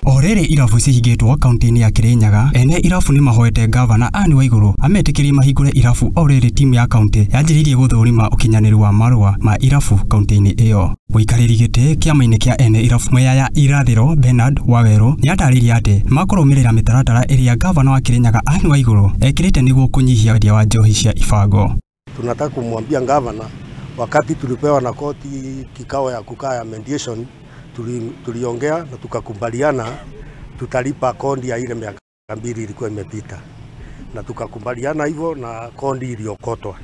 Orere irafu cihingĩtwo kaunti-inĩ ya Kirinyaga, ene irafu nĩ mahoete gavana Anne Waiguru ametĩkĩrie mahingũre irafu orere timu ya kaunti yanjĩrĩirie gũthũrima ũkinyanĩru wa marũa ma irafu kaunti-inĩ ĩyo. Mũikarĩri gĩtĩ kĩama-inĩ kĩa ene irafu mwea ya irathĩro Bernard Waweru nĩatarĩirie atĩ makũrũmĩrĩra mĩtaratara ĩrĩa gavana wa Kirinyaga Anne Waiguru ekĩrĩte nĩguo kũnyihia wendia wa njohi cia ibango. Tunataka kumwambia gavana, wakati tulipewa na koti kikao ya kukaa ya mediation, tuliongea na tukakubaliana tutalipa kondi ya ile miaka 2 ilikuwa imepita, na tukakubaliana hivyo na kondi iliokotwa.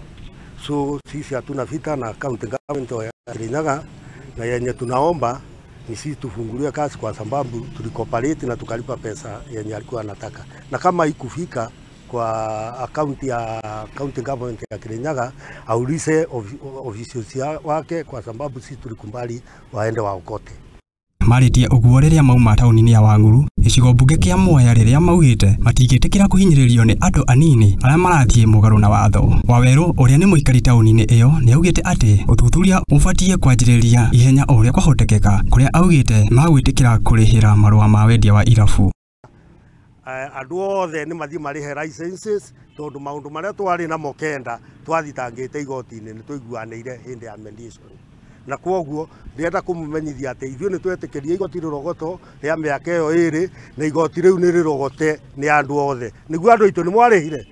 So sisi hatuna vita na county government ya Kirinyaga, na yenye tunaomba ni sisi tufunguliwe kazi kwa sababu tulikooperate na tukalipa pesa yenye alikuwa anataka, na kama ikufika kwa akaunti ya county government ya Kirinyaga aulize officials wake, kwa sababu sisi tulikubali waende waokote. Maritie uguo riria mauma tauni-inĩ ya Wanguru, gĩcigo mbunge kĩa Mwea riria maugĩte matingĩtĩkĩra kũhinyĩrĩrio nĩ andũ anini arĩa marathiĩ mũgarũ na watho. Waweru ũrĩa nĩ mũikari tauni-inĩ ĩyo nĩaugĩte atĩ ũthuthuria ũbatiĩ kwanjĩrĩria ihenya o ũrĩa kwahotekeka, kũrĩa augĩte magwĩtĩkĩra kũrĩhĩra marũa ma wendia wa irafu. Andũ othe nĩ mathiĩ marĩhe licenses, tondũ maũndũ marĩa twarĩ namo kenda twathitangĩte igoti-inĩ nĩ tũiguanĩire hĩndĩ ya mediation. Na kwoguo ndĩrenda kũmũmenyithia atĩ ithuĩ nĩ twetĩkĩrie igoti rĩrogoto rĩa mĩaka ĩyo ĩrĩ, na igoti rĩu nĩ rĩrogote nĩ andũ othe. Nĩguo andũ aitũ nĩ mwarĩhire.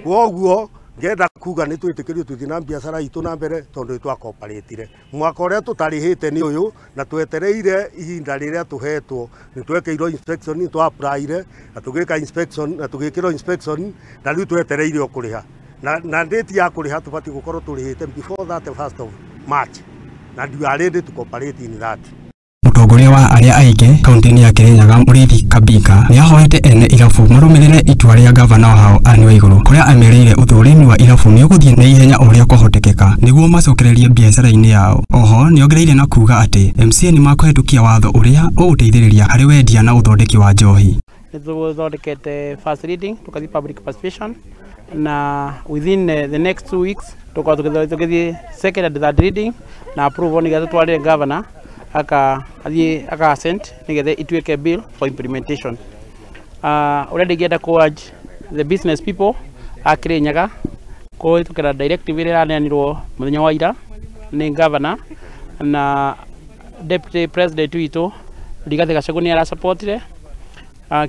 Kwoguo ngenda kuga nĩ twetĩkĩrio tũthiĩ na biacara itũ na mbere, tondũ twakooperatire. Mwaka ũrĩa tũtarĩhĩte nĩ ũyũ, na twetereire ihinda rĩrĩa tũhetwo. Nĩ twekĩirwo inspection, nĩ twa-applyire na tũgĩka inspection, na tũgĩkĩrwo inspection, na rĩu twetereire o kũrĩha. Na date ya kũrĩha tũbatiĩ gũkorwo tũrĩhĩte before 31st of March. Na we are ready to cooperate in that. Mũtongoria wa arĩa aingĩ kaunti-inĩ ya Kirinyaga Mũrĩithi Kabika nĩahoete ene irafu marũmĩrĩre itua rĩa gavana wao Anne Waiguru, kũrĩa amerĩire ũthũrimi wa irafu nĩ ũgũthiĩ na ihenya o ũrĩa kwahotekeka nĩguo macokererie biacara-inĩ yao. Oho nĩongereire na kuga atĩ MCA nĩ makũhetũkia watho ũrĩa ũgũteithĩrĩria harĩ wendia na ũthondeki wa njohi. Nĩtũthondekete first reading, tukathi public participation, na within the next 2 weeks tukathi second and third reading na approve on getha twalire governor aka send nigetha ituike bill for implementation. Already get to urge the business people a Kirinyaga ko tukira directive ira raneanirwo muthenya wa ira ni governor na deputy president witũ Rigathi Gachagua ni ara supportire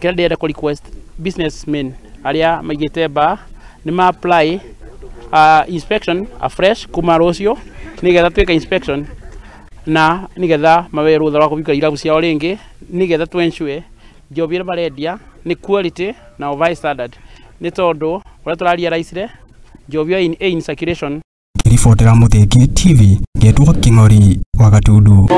kira ndĩrenda ku request businessmen aria maigĩte ba ni ma apply inspection afresh kuma rũciũ nigetha twĩka inspection na nigetha mawe rũtha rwa kũbika irabu ciao rĩngĩ nigetha to ensure njobi ĩrĩa marendia ni quality na of high standard, nĩ tondũ ũrĩa tũraria raicire njobi in circulation. Ribotera Mũthingi TV, Getwo King'ori wa Gatundu.